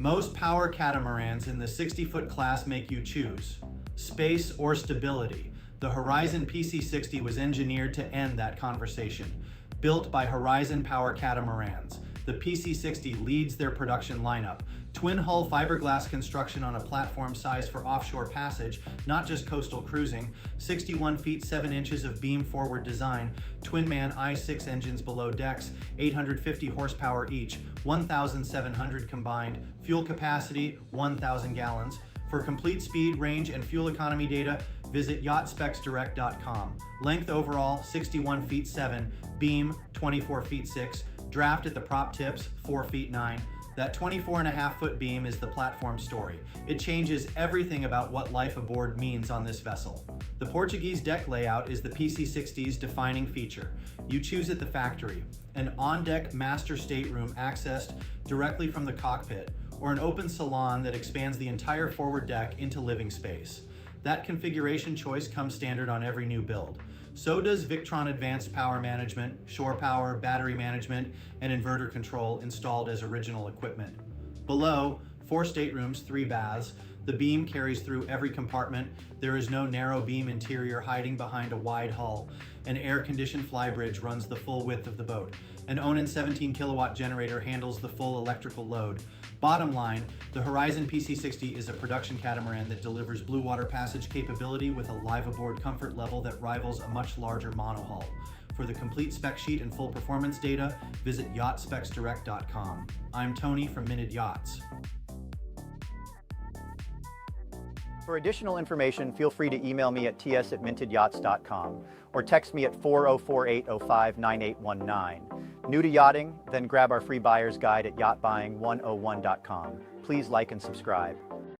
Most power catamarans in the 60-foot class make you choose space or stability. The Horizon PC60 was engineered to end that conversation. Built by Horizon Power Catamarans, the PC60 leads their production lineup. Twin-hull fiberglass construction on a platform sized for offshore passage, not just coastal cruising. 61 feet 7 inches of beam forward design. Twin-man i6 engines below decks, 850 horsepower each, 1,700 combined. Fuel capacity, 1,000 gallons. For complete speed, range, and fuel economy data, visit yachtspecsdirect.com. Length overall, 61 feet 7. Beam, 24 feet 6. Draft at the prop tips, 4 feet 9. That 24.5-foot beam is the platform story. It changes everything about what life aboard means on this vessel. The Portuguese-deck layout is the PC60's defining feature. You choose at the factory: an on-deck master stateroom accessed directly from the cockpit, or an open salon that expands the entire forward deck into living space. That configuration choice comes standard on every new build. So does Victron advanced power management, shore power, battery management, and inverter control installed as original equipment. Below, 4 staterooms, 3 baths. The beam carries through every compartment. There is no narrow beam interior hiding behind a wide hull. An air-conditioned flybridge runs the full width of the boat. An Onan 17 kilowatt generator handles the full electrical load. Bottom line, the Horizon PC60 is a production catamaran that delivers Bluewater passage capability with a liveaboard comfort level that rivals a much larger monohull. For the complete spec sheet and full performance data, visit yachtspecsdirect.com. I'm Tony from Minted Yachts. For additional information, feel free to email me at ts@mintedyyachts.com or text me at 404-805-9819. New to yachting? Then grab our free buyer's guide at yachtbuying101.com. Please like and subscribe.